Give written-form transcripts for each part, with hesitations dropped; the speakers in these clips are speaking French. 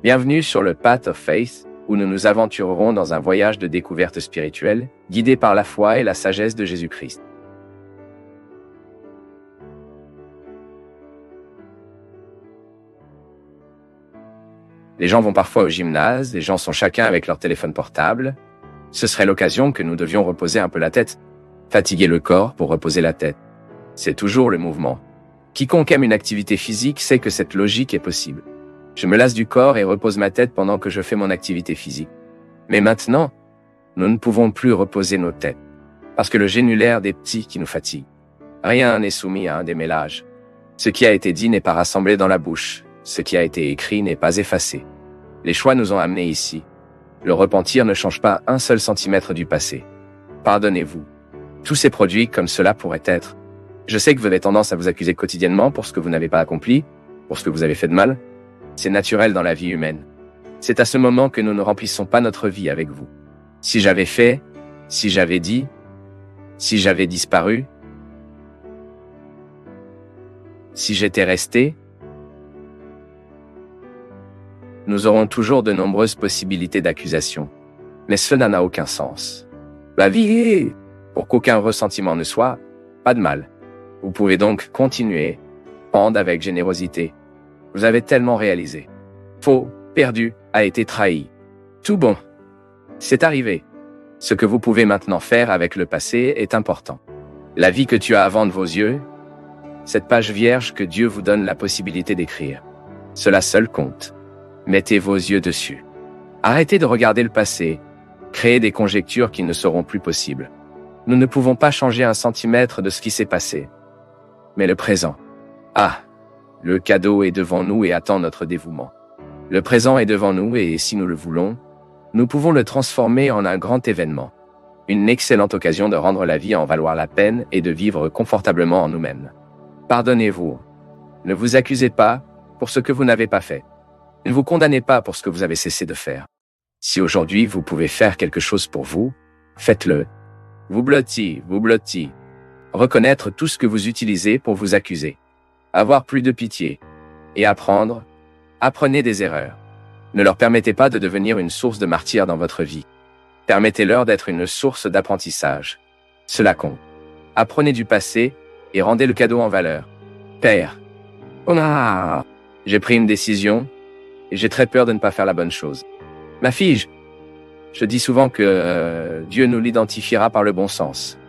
Bienvenue sur le Path of Faith, où nous nous aventurerons dans un voyage de découverte spirituelle, guidé par la foi et la sagesse de Jésus-Christ. Les gens vont parfois au gymnase, les gens sont chacun avec leur téléphone portable. Ce serait l'occasion que nous devions reposer un peu la tête. Fatiguer le corps pour reposer la tête. C'est toujours le mouvement. Quiconque aime une activité physique sait que cette logique est possible. Je me lasse du corps et repose ma tête pendant que je fais mon activité physique. Mais maintenant, nous ne pouvons plus reposer nos têtes, parce que le génulaire des petits qui nous fatigue. Rien n'est soumis à un démêlage. Ce qui a été dit n'est pas rassemblé dans la bouche. Ce qui a été écrit n'est pas effacé. Les choix nous ont amenés ici. Le repentir ne change pas un seul centimètre du passé. Pardonnez-vous. Tout s'est produit comme cela pourrait être. Je sais que vous avez tendance à vous accuser quotidiennement pour ce que vous n'avez pas accompli, pour ce que vous avez fait de mal. C'est naturel dans la vie humaine. C'est à ce moment que nous ne remplissons pas notre vie avec vous. Si j'avais fait, si j'avais dit, si j'avais disparu, si j'étais resté, nous aurons toujours de nombreuses possibilités d'accusation. Mais cela n'a aucun sens. La vie est, pour qu'aucun ressentiment ne soit, pas de mal. Vous pouvez donc continuer, prendre avec générosité. Vous avez tellement réalisé. Faux, perdu, a été trahi. Tout bon. C'est arrivé. Ce que vous pouvez maintenant faire avec le passé est important. La vie que tu as avant de vos yeux, cette page vierge que Dieu vous donne la possibilité d'écrire. Cela seul compte. Mettez vos yeux dessus. Arrêtez de regarder le passé, créez des conjectures qui ne seront plus possibles. Nous ne pouvons pas changer un centimètre de ce qui s'est passé. Mais le présent. Ah! Le cadeau est devant nous et attend notre dévouement. Le présent est devant nous et si nous le voulons, nous pouvons le transformer en un grand événement. Une excellente occasion de rendre la vie en valoir la peine et de vivre confortablement en nous-mêmes. Pardonnez-vous. Ne vous accusez pas pour ce que vous n'avez pas fait. Ne vous condamnez pas pour ce que vous avez cessé de faire. Si aujourd'hui vous pouvez faire quelque chose pour vous, faites-le. Vous blotti. Reconnaître tout ce que vous utilisez pour vous accuser. Avoir plus de pitié. Et apprendre. Apprenez des erreurs. Ne leur permettez pas de devenir une source de martyrs dans votre vie. Permettez-leur d'être une source d'apprentissage. Cela compte. Apprenez du passé et rendez le cadeau en valeur. Père. J'ai pris une décision et j'ai très peur de ne pas faire la bonne chose. Ma fille, je dis souvent que Dieu nous l'identifiera par le bon sens.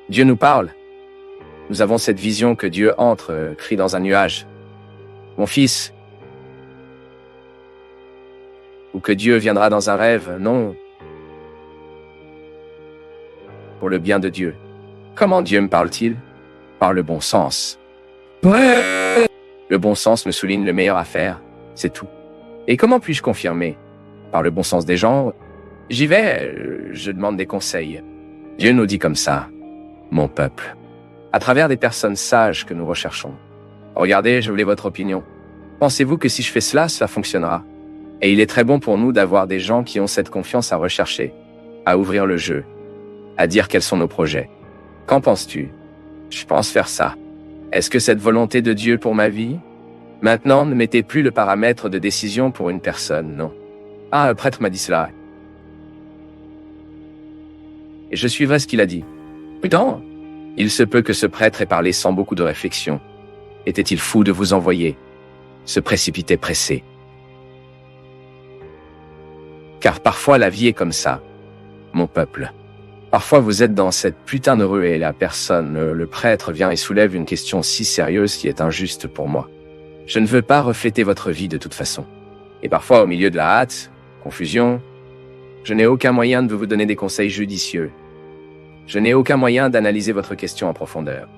Dieu nous parle. Nous avons cette vision que Dieu entre, crie dans un nuage. Mon fils. Ou que Dieu viendra dans un rêve, non. Pour le bien de Dieu. Comment Dieu me parle-t-il? Par le bon sens. Le bon sens me souligne le meilleur à faire, c'est tout. Et comment puis-je confirmer? Par le bon sens des gens? J'y vais, je demande des conseils. Dieu nous dit comme ça, mon peuple. À travers des personnes sages que nous recherchons. Regardez, je voulais votre opinion. Pensez-vous que si je fais cela, ça fonctionnera? Et il est très bon pour nous d'avoir des gens qui ont cette confiance à rechercher, à ouvrir le jeu, à dire quels sont nos projets. Qu'en penses-tu? Je pense faire ça. Est-ce que cette volonté de Dieu pour ma vie? Maintenant, ne mettez plus le paramètre de décision pour une personne, non. Ah, un prêtre m'a dit cela. Et je suivrai ce qu'il a dit. Putain! Il se peut que ce prêtre ait parlé sans beaucoup de réflexion. Était-il fou de vous envoyer? Se précipiter pressé. Car parfois la vie est comme ça, mon peuple. Parfois vous êtes dans cette putain de rue et la personne, le prêtre vient et soulève une question si sérieuse qui est injuste pour moi. Je ne veux pas refléter votre vie de toute façon. Et parfois au milieu de la hâte, confusion, je n'ai aucun moyen de vous donner des conseils judicieux. Je n'ai aucun moyen d'analyser votre question en profondeur.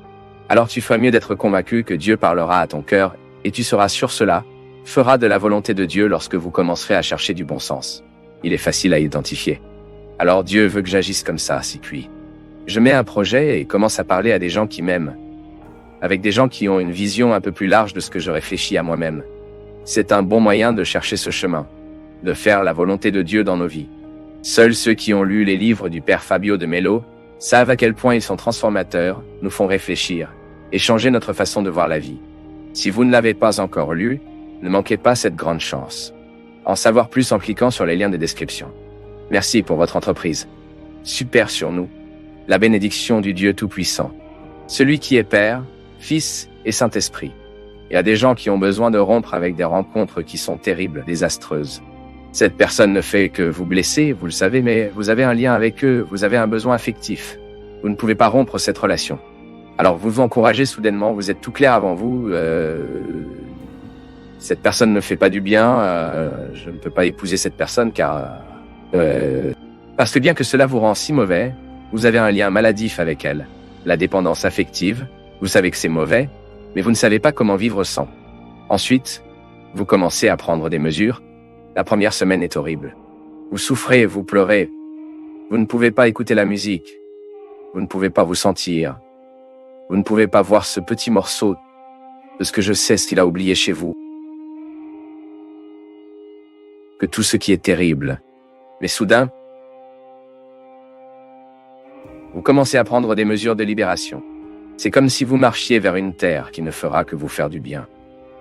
Alors tu feras mieux d'être convaincu que Dieu parlera à ton cœur et tu seras sur cela, fera de la volonté de Dieu lorsque vous commencerez à chercher du bon sens. Il est facile à identifier. Alors Dieu veut que j'agisse comme ça, si puis. Je mets un projet et commence à parler à des gens qui m'aiment. Avec des gens qui ont une vision un peu plus large de ce que je réfléchis à moi-même. C'est un bon moyen de chercher ce chemin, de faire la volonté de Dieu dans nos vies. Seuls ceux qui ont lu les livres du père Fabio de Mello savent à quel point ils sont transformateurs, nous font réfléchir et changer notre façon de voir la vie. Si vous ne l'avez pas encore lu, Ne manquez pas cette grande chance. En savoir plus en cliquant sur les liens de description. Merci pour votre entreprise. Super sur nous. La bénédiction du Dieu Tout-Puissant. Celui qui est Père, Fils et Saint-Esprit. Il y a des gens qui ont besoin de rompre avec des rencontres qui sont terribles, désastreuses. Cette personne ne fait que vous blesser, vous le savez, mais vous avez un lien avec eux, vous avez un besoin affectif. Vous ne pouvez pas rompre cette relation. Alors vous vous encouragez soudainement, vous êtes tout clair avant vous. Cette personne ne fait pas du bien, je ne peux pas épouser cette personne car... parce que bien que cela vous rend si mauvais, vous avez un lien maladif avec elle. La dépendance affective, vous savez que c'est mauvais, mais vous ne savez pas comment vivre sans. Ensuite, vous commencez à prendre des mesures. La première semaine est horrible. Vous souffrez, vous pleurez. Vous ne pouvez pas écouter la musique. Vous ne pouvez pas vous sentir. Vous ne pouvez pas voir ce petit morceau de ce que je sais qu'il a oublié chez vous. Que tout ce qui est terrible. Mais soudain, vous commencez à prendre des mesures de libération. C'est comme si vous marchiez vers une terre qui ne fera que vous faire du bien.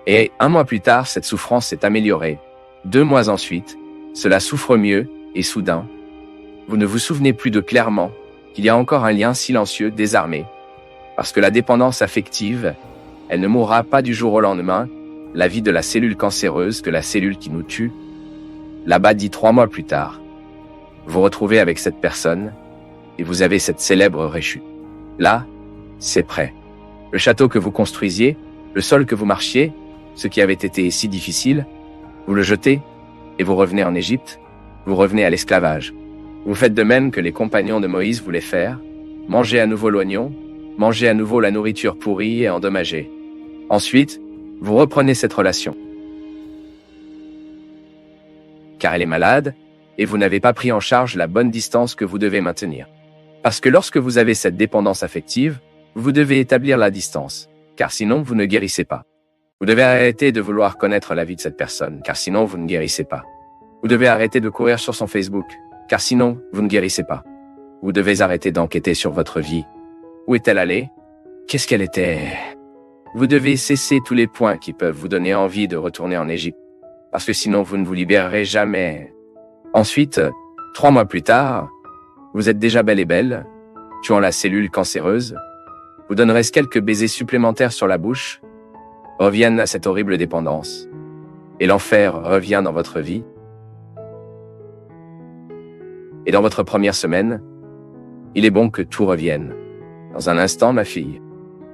Et 1 mois plus tard, cette souffrance s'est améliorée. 2 mois ensuite, cela souffre mieux et soudain, vous ne vous souvenez plus de clairement qu'il y a encore un lien silencieux désarmé. Parce que la dépendance affective, elle ne mourra pas du jour au lendemain, la vie de la cellule cancéreuse que la cellule qui nous tue. Là-bas dit 3 mois plus tard, vous retrouvez avec cette personne et vous avez cette célèbre rechute. Là, c'est prêt. Le château que vous construisiez, le sol que vous marchiez, ce qui avait été si difficile, vous le jetez et vous revenez en Égypte, vous revenez à l'esclavage. Vous faites de même que les compagnons de Moïse voulaient faire, mangez à nouveau l'oignon, mangez à nouveau la nourriture pourrie et endommagée. Ensuite, vous reprenez cette relation. Car elle est malade et vous n'avez pas pris en charge la bonne distance que vous devez maintenir. Parce que lorsque vous avez cette dépendance affective, vous devez établir la distance, car sinon vous ne guérissez pas. Vous devez arrêter de vouloir connaître la vie de cette personne, car sinon vous ne guérissez pas. Vous devez arrêter de courir sur son Facebook, car sinon vous ne guérissez pas. Vous devez arrêter d'enquêter sur votre vie. Où est-elle allée? Qu'est-ce qu'elle était? Vous devez cesser tous les points qui peuvent vous donner envie de retourner en Égypte, parce que sinon vous ne vous libérerez jamais. Ensuite, 3 mois plus tard, vous êtes déjà belle et belle, tuant la cellule cancéreuse. Vous donnerez quelques baisers supplémentaires sur la bouche, reviennent à cette horrible dépendance. Et l'enfer revient dans votre vie. Et dans votre première semaine, il est bon que tout revienne. Dans un instant, ma fille,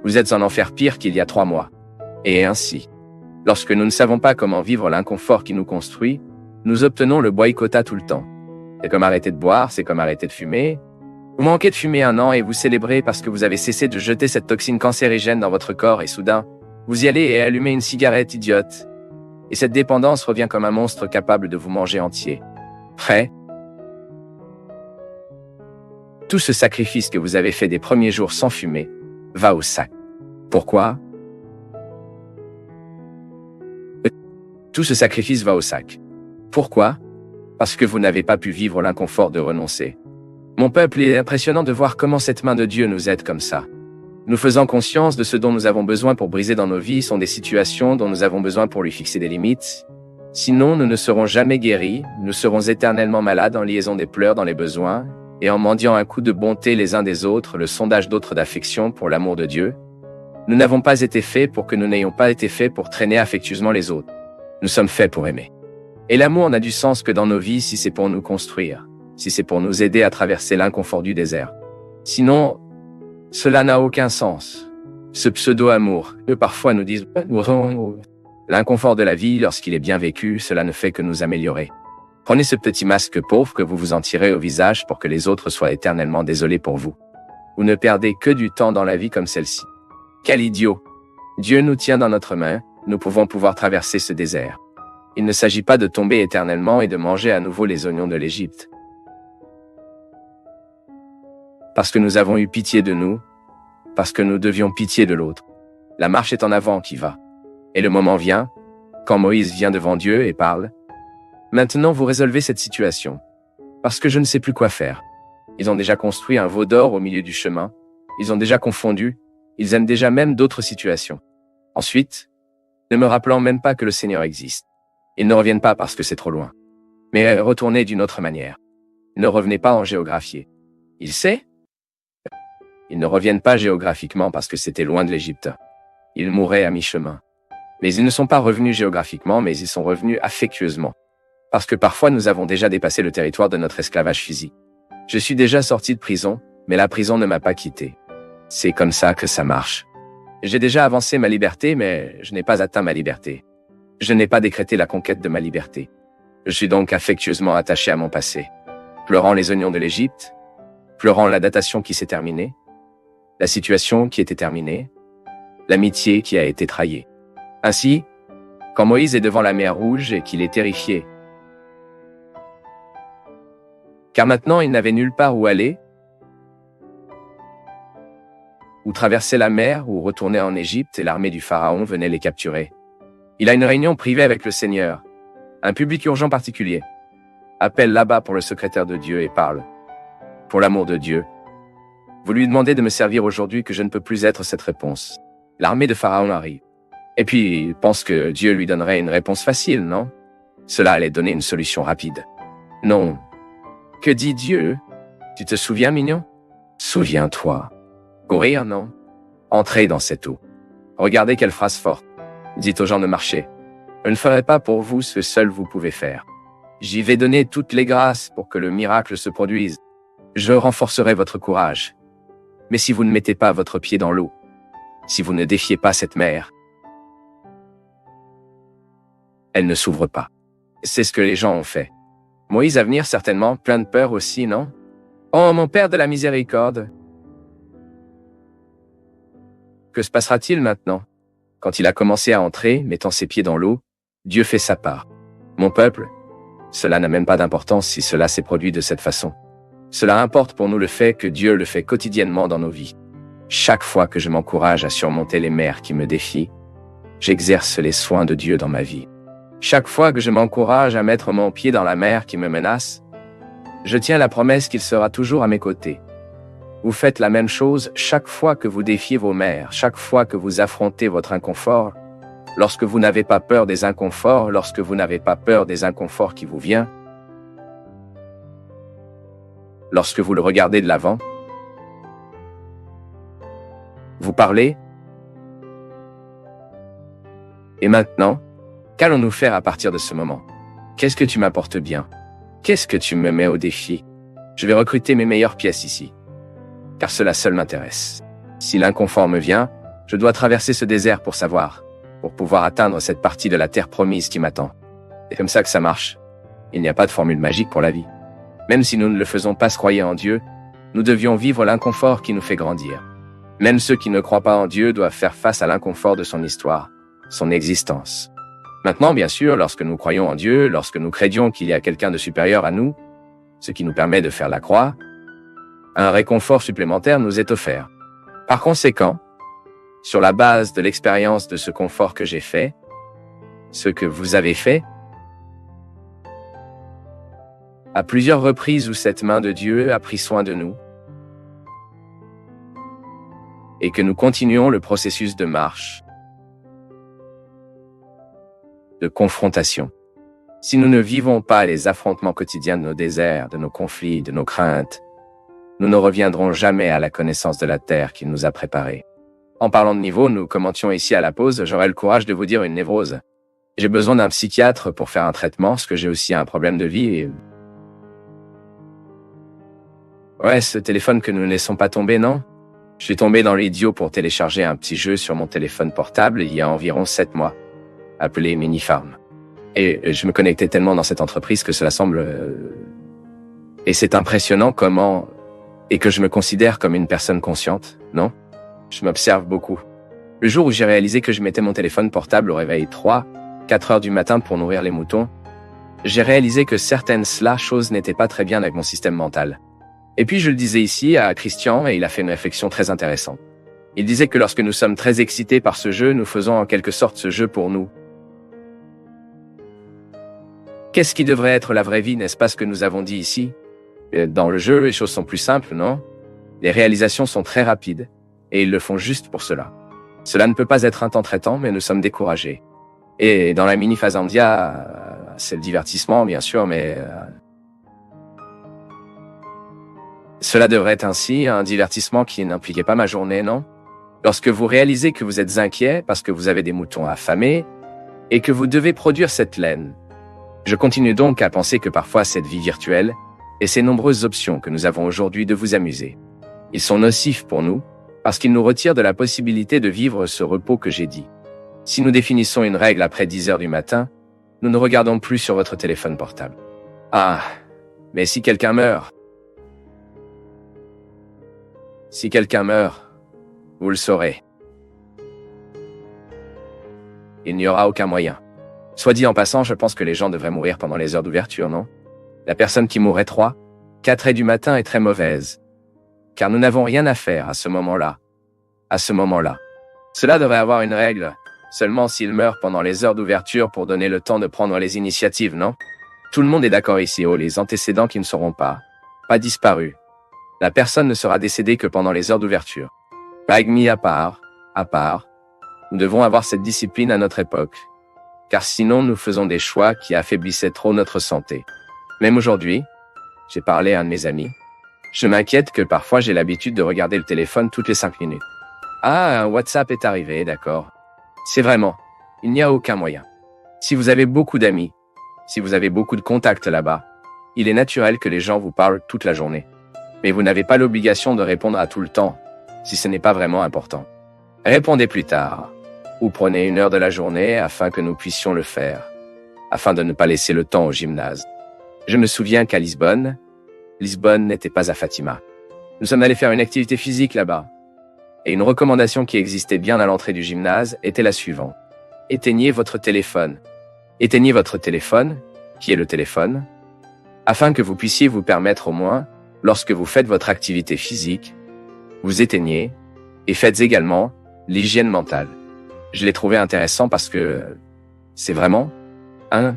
vous êtes en enfer pire qu'il y a 3 mois. Et ainsi, lorsque nous ne savons pas comment vivre l'inconfort qui nous construit, nous obtenons le boycottat tout le temps. C'est comme arrêter de boire, c'est comme arrêter de fumer. Vous manquez de fumer 1 an et vous célébrez parce que vous avez cessé de jeter cette toxine cancérigène dans votre corps et soudain, vous y allez et allumez une cigarette idiote. Et cette dépendance revient comme un monstre capable de vous manger entier. Prêt? Tout ce sacrifice que vous avez fait des premiers jours sans fumer va au sac. Pourquoi? Tout ce sacrifice va au sac. Pourquoi? Parce que vous n'avez pas pu vivre l'inconfort de renoncer. Mon peuple, il est impressionnant de voir comment cette main de Dieu nous aide comme ça. Nous faisons conscience de ce dont nous avons besoin pour briser dans nos vies sont des situations dont nous avons besoin pour lui fixer des limites. Sinon, nous ne serons jamais guéris, nous serons éternellement malades en liaison des pleurs dans les besoins, et en mendiant un coup de bonté les uns des autres, le sondage d'autres d'affection pour l'amour de Dieu. Nous n'avons pas été faits pour que nous n'ayons pas été faits pour traîner affectueusement les autres. Nous sommes faits pour aimer. Et l'amour n'a du sens que dans nos vies si c'est pour nous construire, si c'est pour nous aider à traverser l'inconfort du désert. Sinon, cela n'a aucun sens. Ce pseudo-amour, que parfois nous disent l'inconfort de la vie, lorsqu'il est bien vécu, cela ne fait que nous améliorer. Prenez ce petit masque pauvre que vous vous en tirez au visage pour que les autres soient éternellement désolés pour vous. Vous ne perdez que du temps dans la vie comme celle-ci. Quel idiot! Dieu nous tient dans notre main, nous pouvons pouvoir traverser ce désert. Il ne s'agit pas de tomber éternellement et de manger à nouveau les oignons de l'Égypte. Parce que nous avons eu pitié de nous, parce que nous devions pitié de l'autre. La marche est en avant qui va. Et le moment vient, quand Moïse vient devant Dieu et parle. Maintenant vous résolvez cette situation. Parce que je ne sais plus quoi faire. Ils ont déjà construit un veau d'or au milieu du chemin. Ils ont déjà confondu. Ils aiment déjà même d'autres situations. Ensuite, ne me rappelant même pas que le Seigneur existe. Ils ne reviennent pas parce que c'est trop loin. Mais retournez d'une autre manière. Ne revenez pas en géographier. Il sait? Ils ne reviennent pas géographiquement parce que c'était loin de l'Égypte. Ils mourraient à mi-chemin. Mais ils ne sont pas revenus géographiquement, mais ils sont revenus affectueusement. Parce que parfois nous avons déjà dépassé le territoire de notre esclavage physique. Je suis déjà sorti de prison, mais la prison ne m'a pas quitté. C'est comme ça que ça marche. J'ai déjà avancé ma liberté, mais je n'ai pas atteint ma liberté. Je n'ai pas décrété la conquête de ma liberté. Je suis donc affectueusement attaché à mon passé, pleurant les oignons de l'Égypte, pleurant la datation qui s'est terminée, la situation qui était terminée, l'amitié qui a été trahie. Ainsi, quand Moïse est devant la mer Rouge et qu'il est terrifié, car maintenant il n'avait nulle part où aller, ou traverser la mer, ou retourner en Égypte et l'armée du Pharaon venait les capturer. Il a une réunion privée avec le Seigneur, un public urgent particulier. Appelle là-bas pour le secrétaire de Dieu et parle. Pour l'amour de Dieu. Vous lui demandez de me servir aujourd'hui que je ne peux plus être cette réponse. L'armée de Pharaon arrive. Et puis, il pense que Dieu lui donnerait une réponse facile, non? Cela allait donner une solution rapide. Non. Que dit Dieu? Tu te souviens, mignon? Souviens-toi. Courir, non? Entrez dans cette eau. Regardez quelle phrase forte. Dites aux gens de marcher. Je ne ferai pas pour vous ce que seul vous pouvez faire. J'y vais donner toutes les grâces pour que le miracle se produise. Je renforcerai votre courage. Mais si vous ne mettez pas votre pied dans l'eau, si vous ne défiez pas cette mer, elle ne s'ouvre pas. C'est ce que les gens ont fait. Moïse à venir certainement, plein de peur aussi, non? Oh, mon Père de la miséricorde! Que se passera-t-il maintenant? Quand il a commencé à entrer, mettant ses pieds dans l'eau, Dieu fait sa part. Mon peuple, cela n'a même pas d'importance si cela s'est produit de cette façon. Cela importe pour nous le fait que Dieu le fait quotidiennement dans nos vies. Chaque fois que je m'encourage à surmonter les mers qui me défient, j'exerce les soins de Dieu dans ma vie. Chaque fois que je m'encourage à mettre mon pied dans la mer qui me menace, je tiens la promesse qu'il sera toujours à mes côtés. Vous faites la même chose chaque fois que vous défiez vos mers, chaque fois que vous affrontez votre inconfort, lorsque vous n'avez pas peur des inconforts, lorsque vous n'avez pas peur des inconforts qui vous viennent, lorsque vous le regardez de l'avant, vous parlez. Et maintenant, qu'allons-nous faire à partir de ce moment? Qu'est-ce que tu m'apportes bien? Qu'est-ce que tu me mets au défi? Je vais recruter mes meilleures pièces ici, car cela seul m'intéresse. Si l'inconfort me vient, je dois traverser ce désert pour savoir, pour pouvoir atteindre cette partie de la terre promise qui m'attend. C'est comme ça que ça marche. Il n'y a pas de formule magique pour la vie. Même si nous ne le faisons pas se croire en Dieu, nous devions vivre l'inconfort qui nous fait grandir. Même ceux qui ne croient pas en Dieu doivent faire face à l'inconfort de son histoire, son existence. Maintenant, bien sûr, lorsque nous croyons en Dieu, lorsque nous crédions qu'il y a quelqu'un de supérieur à nous, ce qui nous permet de faire la croix, un réconfort supplémentaire nous est offert. Par conséquent, sur la base de l'expérience de ce confort que j'ai fait, ce que vous avez fait, à plusieurs reprises où cette main de Dieu a pris soin de nous, et que nous continuons le processus de marche, de confrontation. Si nous ne vivons pas les affrontements quotidiens de nos déserts, de nos conflits, de nos craintes, nous ne reviendrons jamais à la connaissance de la terre qu'il nous a préparée. En parlant de niveau, nous commentions ici à la pause, j'aurai le courage de vous dire une névrose. J'ai besoin d'un psychiatre pour faire un traitement, parce que j'ai aussi un problème de vie et... Ouais, ce téléphone que nous ne laissons pas tomber, non? Je suis tombé dans l'idiot pour télécharger un petit jeu sur mon téléphone portable il y a environ 7 mois, appelé Minifarm. Et je me connectais tellement dans cette entreprise que cela semble... Et c'est impressionnant comment... Et que je me considère comme une personne consciente, non? Je m'observe beaucoup. Le jour où j'ai réalisé que je mettais mon téléphone portable au réveil 3, 4 heures du matin pour nourrir les moutons, j'ai réalisé que certaines choses n'étaient pas très bien avec mon système mental. Et puis je le disais ici à Christian et il a fait une réflexion très intéressante. Il disait que lorsque nous sommes très excités par ce jeu, nous faisons en quelque sorte ce jeu pour nous. Qu'est-ce qui devrait être la vraie vie, n'est-ce pas ce que nous avons dit ici? Dans le jeu, les choses sont plus simples, non? Les réalisations sont très rapides, et ils le font juste pour cela. Cela ne peut pas être un temps très temps, mais nous sommes découragés. Et dans la mini-phase India, c'est le divertissement, bien sûr, mais cela devrait être ainsi, un divertissement qui n'impliquait pas ma journée, non? Lorsque vous réalisez que vous êtes inquiet parce que vous avez des moutons affamés et que vous devez produire cette laine. Je continue donc à penser que parfois cette vie virtuelle et ces nombreuses options que nous avons aujourd'hui de vous amuser. Ils sont nocifs pour nous parce qu'ils nous retirent de la possibilité de vivre ce repos que j'ai dit. Si nous définissons une règle après 10 heures du matin, nous ne regardons plus sur votre téléphone portable. Ah, mais si quelqu'un meurt? Si quelqu'un meurt, vous le saurez. Il n'y aura aucun moyen. Soit dit en passant, je pense que les gens devraient mourir pendant les heures d'ouverture, non? La personne qui mourrait 3, 4 heures du matin est très mauvaise. Car nous n'avons rien à faire à ce moment-là. À ce moment-là. Cela devrait avoir une règle, seulement s'il meurt pendant les heures d'ouverture pour donner le temps de prendre les initiatives, non? Tout le monde est d'accord ici, les antécédents qui ne seront pas disparus. La personne ne sera décédée que pendant les heures d'ouverture. Règle mis à part, nous devons avoir cette discipline à notre époque. Car sinon nous faisons des choix qui affaiblissaient trop notre santé. Même aujourd'hui, j'ai parlé à un de mes amis. Je m'inquiète que parfois j'ai l'habitude de regarder le téléphone toutes les 5 minutes. Ah, un WhatsApp est arrivé, d'accord. C'est vraiment, il n'y a aucun moyen. Si vous avez beaucoup d'amis, si vous avez beaucoup de contacts là-bas, il est naturel que les gens vous parlent toute la journée. Mais vous n'avez pas l'obligation de répondre à tout le temps, si ce n'est pas vraiment important. Répondez plus tard, ou prenez 1 heure de la journée afin que nous puissions le faire, afin de ne pas laisser le temps au gymnase. Je me souviens qu'à Lisbonne n'était pas à Fatima. Nous sommes allés faire une activité physique là-bas. Et une recommandation qui existait bien à l'entrée du gymnase était la suivante. Éteignez votre téléphone. Éteignez votre téléphone, qui est le téléphone, afin que vous puissiez vous permettre au moins, lorsque vous faites votre activité physique, vous éteignez et faites également l'hygiène mentale. Je l'ai trouvé intéressant parce que c'est vraiment un...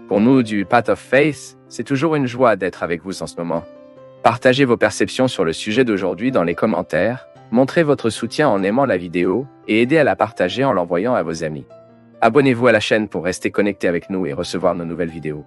Pour nous du Path of Faith, c'est toujours une joie d'être avec vous en ce moment. Partagez vos perceptions sur le sujet d'aujourd'hui dans les commentaires, montrez votre soutien en aimant la vidéo et aidez à la partager en l'envoyant à vos amis. Abonnez-vous à la chaîne pour rester connecté avec nous et recevoir nos nouvelles vidéos.